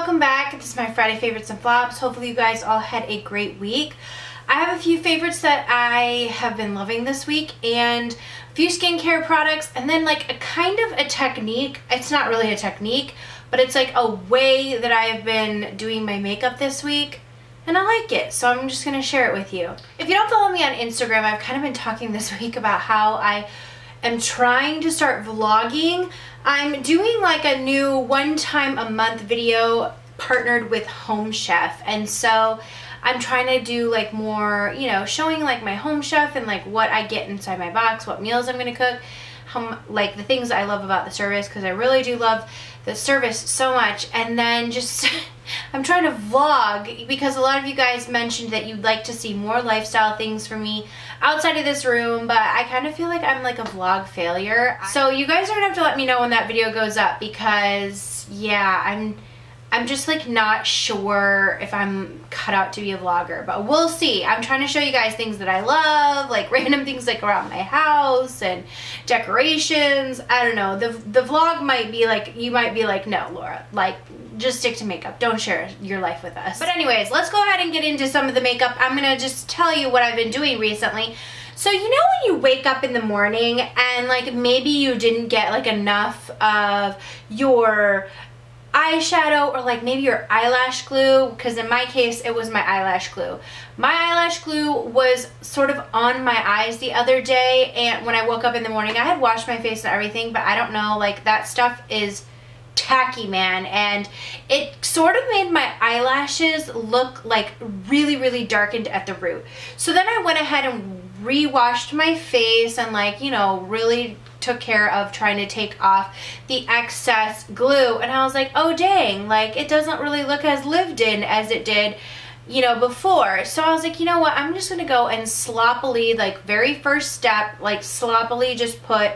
welcome back. This is my Friday favorites and flops. Hopefully you guys all had a great week. I have a few favorites that I have been loving this week and a few skincare products, and then like a kind of a technique. It's not really a technique, but it's like a way that I have been doing my makeup this week, and I like it, so I'm just gonna share it with you. If you don't follow me on Instagram, I've kind of been talking this week about how I am trying to start vlogging. I'm doing like a new one time a month video partnered with Home Chef, and so I'm trying to do like more, you know, showing like my Home Chef and like what I get inside my box, what meals I'm gonna cook, like the things I love about the service, because I really do love the service so much. And then just I'm trying to vlog because a lot of you guys mentioned that you'd like to see more lifestyle things from me outside of this room, but I kind of feel like I'm like a vlog failure. So you guys are gonna have to let me know when that video goes up, because yeah, I'm just like not sure if I'm cut out to be a vlogger, but we'll see. I'm trying to show you guys things that I love, like random things like around my house and decorations. I don't know. The vlog might be like, you might be like, no, Laura, like just stick to makeup. Don't share your life with us. But anyways, let's go ahead and get into some of the makeup. I'm gonna just tell you what I've been doing recently. So you know when you wake up in the morning and like maybe you didn't get like enough of your eyeshadow or like maybe your eyelash glue, because in my case it was my eyelash glue. My eyelash glue was sort of on my eyes the other day, and when I woke up in the morning I had washed my face and everything, but I don't know, like that stuff is tacky, man, and it sort of made my eyelashes look like really darkened at the root. So then I went ahead and re-washed my face and like, you know, really took care of trying to take off the excess glue, and I was like, oh dang, like it doesn't really look as lived in as it did, you know, before. So I was like, you know what, I'm just gonna go and sloppily, like very first step, like sloppily just put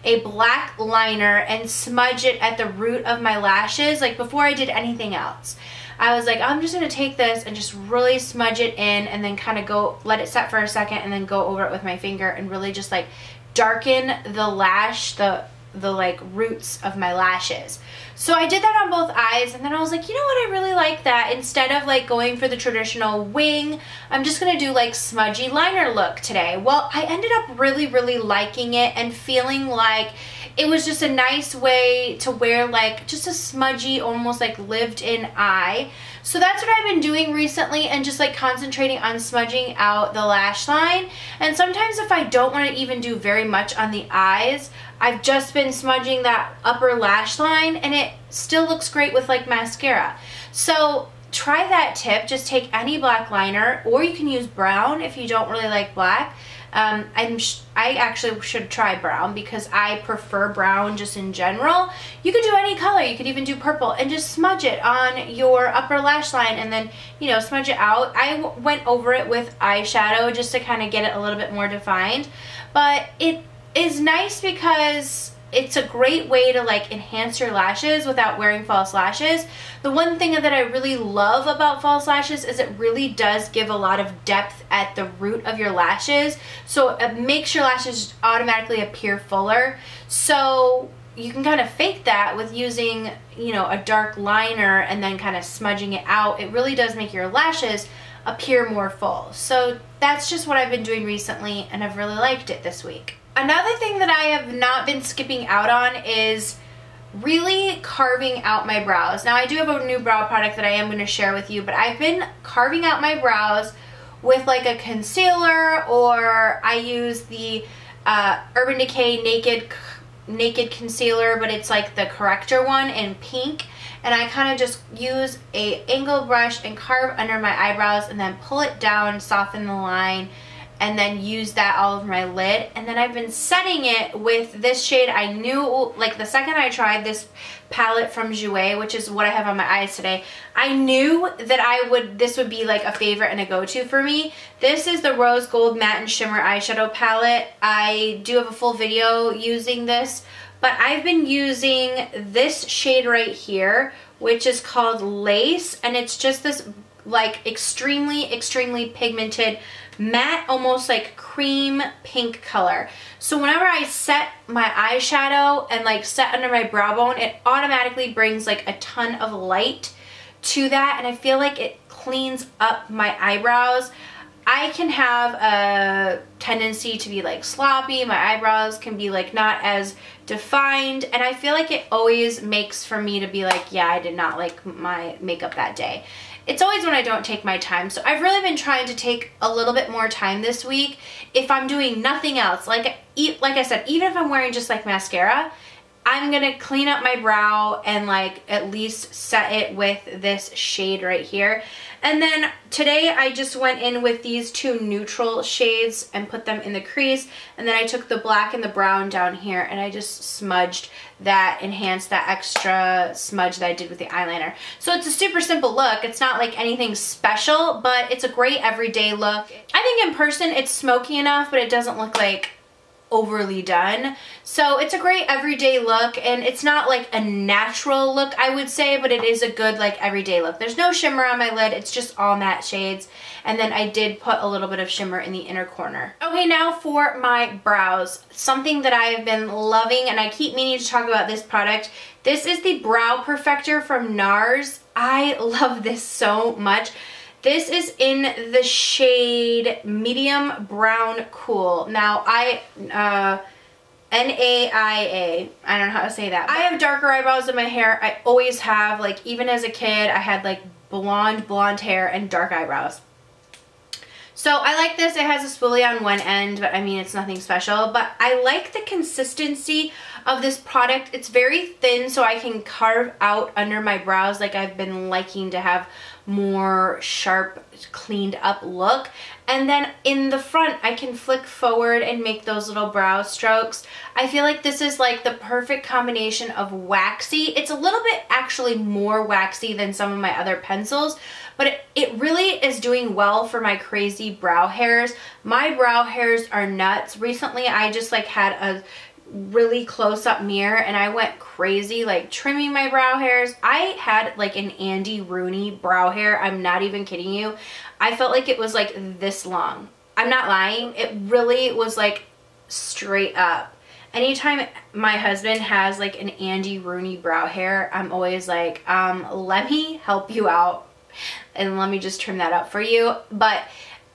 a black liner and smudge it at the root of my lashes, like before I did anything else. I was like, I'm just gonna take this and just really smudge it in, and then kind of go let it set for a second, and then go over it with my finger and really just like darken the lash, the like roots of my lashes. So I did that on both eyes, and then I was like, you know what, I really like that. Instead of like going for the traditional wing, I'm just gonna do like smudgy liner look today. Well, I ended up really liking it and feeling like it was just a nice way to wear like just a smudgy, almost like lived in eye. So that's what I've been doing recently, and just like concentrating on smudging out the lash line. And sometimes if I don't want to even do very much on the eyes, I've just been smudging that upper lash line, and it still looks great with like mascara. So try that tip. Just take any black liner, or you can use brown if you don't really like black. I actually should try brown because I prefer brown just in general. You could do any color. You could even do purple and just smudge it on your upper lash line, and then, you know, smudge it out. I went over it with eyeshadow just to kind of get it a little bit more defined, but it is nice because it's a great way to like enhance your lashes without wearing false lashes. The one thing that I really love about false lashes is it really does give a lot of depth at the root of your lashes, so it makes your lashes automatically appear fuller. So you can kind of fake that with using, you know, a dark liner and then kind of smudging it out. It really does make your lashes appear more full. So that's just what I've been doing recently, and I've really liked it this week. Another thing that I have not been skipping out on is really carving out my brows. Now I do have a new brow product that I am going to share with you, but I've been carving out my brows with like a concealer, or I use the Urban Decay Naked Concealer, but it's like the corrector one in pink, and I kind of just use a angled brush and carve under my eyebrows, and then pull it down, soften the line, and then use that all over my lid. And then I've been setting it with this shade. I knew, like the second I tried this palette from Jouer, which is what I have on my eyes today, I knew that this would be like a favorite and a go-to for me. This is the Rose Gold Matte and Shimmer eyeshadow palette. I do have a full video using this, but I've been using this shade right here, which is called Lace, and it's just this like extremely pigmented matte, almost like cream pink color. So whenever I set my eyeshadow and like set under my brow bone, it automatically brings like a ton of light to that, and I feel like it cleans up my eyebrows. I can have a tendency to be like sloppy. My eyebrows can be like not as defined, and I feel like it always makes for me to be like, yeah, I did not like my makeup that day. It's always when I don't take my time. So I've really been trying to take a little bit more time this week if I'm doing nothing else. Like I said, even if I'm wearing just like mascara, I'm gonna clean up my brow and like at least set it with this shade right here. And then today I just went in with these two neutral shades and put them in the crease. And then I took the black and the brown down here and I just smudged that, enhanced that extra smudge that I did with the eyeliner. So it's a super simple look. It's not like anything special, but it's a great everyday look. I think in person it's smoky enough, but it doesn't look like overly done. So it's a great everyday look, and it's not like a natural look, I would say, but it is a good like everyday look. There's no shimmer on my lid, it's just all matte shades, and then I did put a little bit of shimmer in the inner corner. Okay, now for my brows, something that I have been loving, and I keep meaning to talk about this product. This is the Brow Perfector from Nars. I love this so much. This is in the shade Medium Brown Cool. Now, N-A-I-A. I don't know how to say that. I have darker eyebrows in my hair. I always have. Like, even as a kid, I had like blonde hair and dark eyebrows. So I like this. It has a spoolie on one end, but I mean, it's nothing special. But I like the consistency of this product. It's very thin, so I can carve out under my brows. Like, I've been liking to have more sharp, cleaned up look. And then in the front, I can flick forward and make those little brow strokes. I feel like this is like the perfect combination of waxy. It's a little bit actually more waxy than some of my other pencils, but it really is doing well for my crazy brow hairs. My brow hairs are nuts. Recently, I just like had a really close-up mirror and I went crazy like trimming my brow hairs. I had like an Andy Rooney brow hair. I'm not even kidding you. I felt like it was like this long. I'm not lying. It really was like straight up. Anytime my husband has like an Andy Rooney brow hair, I'm always like, let me help you out and let me just trim that up for you. But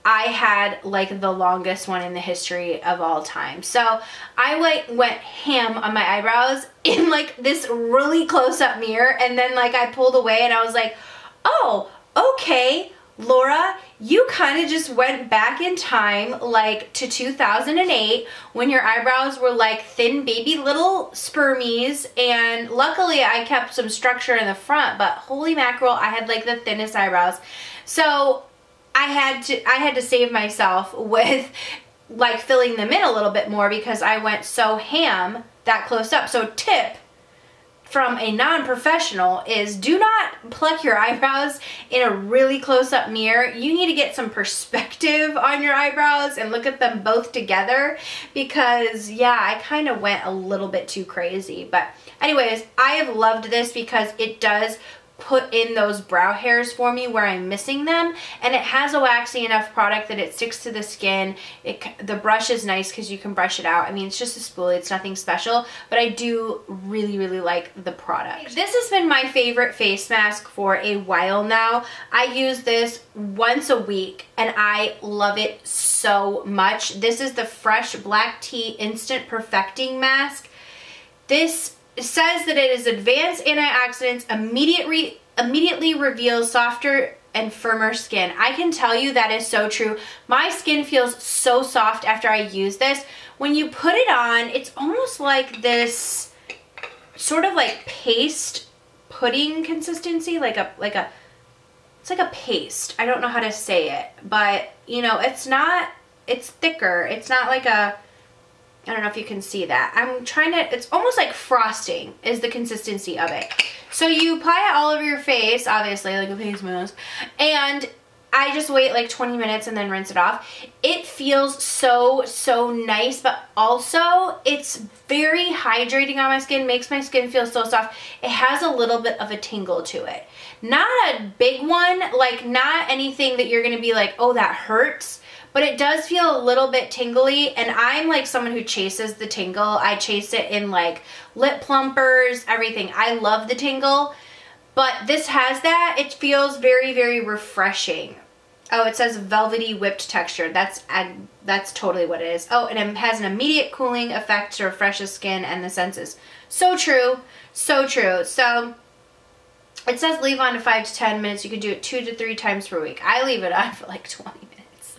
I had like the longest one in the history of all time. So I like went ham on my eyebrows in like this really close-up mirror, and then like I pulled away and I was like, oh, okay, Laura, you kind of just went back in time like to 2008 when your eyebrows were like thin baby little spermies, and luckily I kept some structure in the front, but holy mackerel, I had like the thinnest eyebrows. So I had to save myself with like filling them in a little bit more because I went so ham that close up. So tip from a non-professional is do not pluck your eyebrows in a really close-up mirror. You need to get some perspective on your eyebrows and look at them both together, because yeah, I kind of went a little bit too crazy. But anyways, I have loved this because it does put in those brow hairs for me where I'm missing them, and it has a waxy enough product that it sticks to the skin. The brush is nice because you can brush it out. I mean, it's just a spoolie, it's nothing special, but I do really like the product. This has been my favorite face mask for a while now. I use this once a week and I love it so much. This is the Fresh Black Tea Instant Perfecting Mask. This says that it is advanced antioxidants, immediately reveals softer and firmer skin. I can tell you that is so true. My skin feels so soft after I use this. When you put it on, it's almost like this sort of like paste pudding consistency, it's like a paste. I don't know how to say it, but you know, it's thicker. It's not like a, I don't know if you can see that. It's almost like frosting is the consistency of it. So you apply it all over your face, obviously, like a face mask, and I just wait like 20 minutes and then rinse it off. It feels so nice, but also it's very hydrating on my skin, makes my skin feel so soft. It has a little bit of a tingle to it. Not a big one, like not anything that you're gonna be like, oh, that hurts. But it does feel a little bit tingly, and I'm like someone who chases the tingle. I chase it in like lip plumpers, everything. I love the tingle. but this has that. It feels very, very refreshing. Oh, it says velvety whipped texture. That's totally what it is. Oh, and it has an immediate cooling effect to refresh the skin and the senses. So true. So true. So it says leave on to 5 to 10 minutes. You can do it 2 to 3 times per week. I leave it on for like 20 minutes.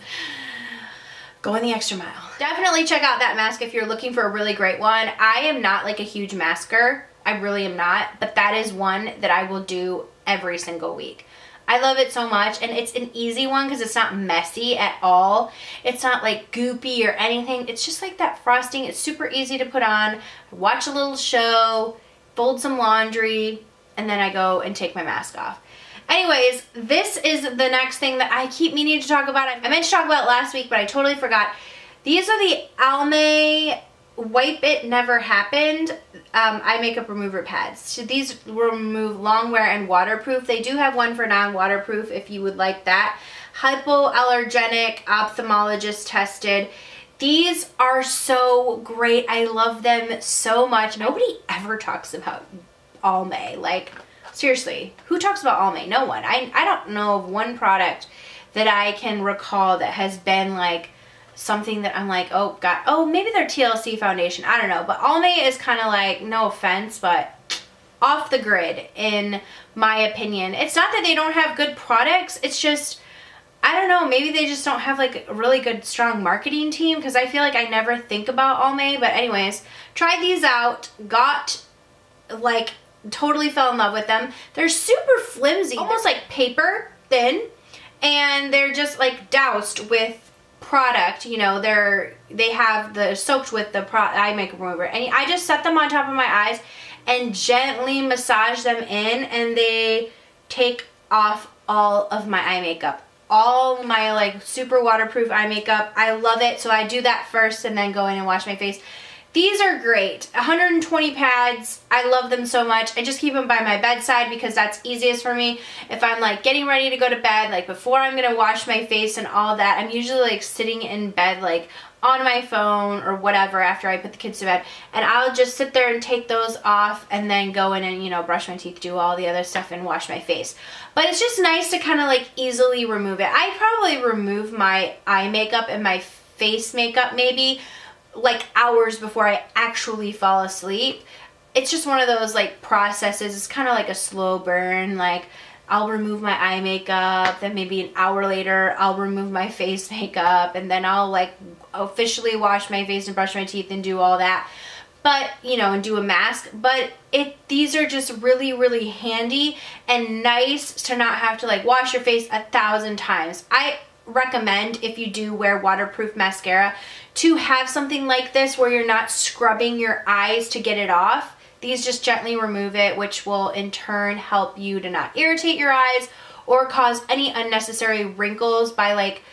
Going the extra mile. Definitely check out that mask if you're looking for a really great one. I am not like a huge masker. I really am not. But that is one that I will do every single week. I love it so much, and it's an easy one because it's not messy at all. It's not like goopy or anything. It's just like that frosting. It's super easy to put on. Watch a little show, fold some laundry, and then I go and take my mask off. Anyways, this is the next thing that I keep meaning to talk about. I meant to talk about it last week, but I totally forgot. These are the Almay Wipe It Never Happened eye makeup remover pads. So these remove long wear and waterproof. They do have one for non-waterproof if you would like that. Hypoallergenic, ophthalmologist tested. These are so great. I love them so much. Nobody ever talks about Almay. Like, seriously, who talks about Almay? No one. I don't know of one product that I can recall that has been like something that I'm like, oh god, oh maybe their TLC foundation, I don't know, but Almay is kind of like, no offense, but off the grid in my opinion. It's not that they don't have good products, it's just, I don't know, maybe they just don't have like a really good strong marketing team, because I feel like I never think about Almay. But anyways, tried these out, got like totally fell in love with them. They're super flimsy, almost like paper thin, and they're just like doused with product, you know, they have the soaked with the eye makeup remover, and I just set them on top of my eyes and gently massage them in, and they take off all of my eye makeup, all my like super waterproof eye makeup. I love it. So I do that first and then go in and wash my face. These are great. 120 pads. I love them so much. I just keep them by my bedside because that's easiest for me. If I'm like getting ready to go to bed, like before I'm gonna wash my face and all that, I'm usually like sitting in bed like on my phone or whatever after I put the kids to bed, and I'll just sit there and take those off and then go in and, you know, brush my teeth, do all the other stuff, and wash my face. But it's just nice to kind of like easily remove it. I probably remove my eye makeup and my face makeup maybe like hours before I actually fall asleep. It's just one of those like processes. It's kind of like a slow burn. Like I'll remove my eye makeup, then maybe an hour later I'll remove my face makeup, and then I'll like officially wash my face and brush my teeth and do all that. But, you know, and do a mask. But these are just really, really handy and nice to not have to like wash your face 1,000 times. I recommend, if you do wear waterproof mascara, to have something like this where you're not scrubbing your eyes to get it off. These just gently remove it, which will in turn help you to not irritate your eyes or cause any unnecessary wrinkles by like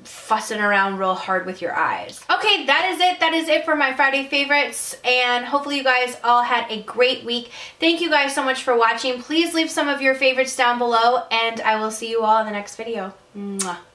fussing around real hard with your eyes. Okay, that is it. That is it for my Friday favorites, and hopefully you guys all had a great week. Thank you guys so much for watching. Please leave some of your favorites down below, and I will see you all in the next video. Mwah.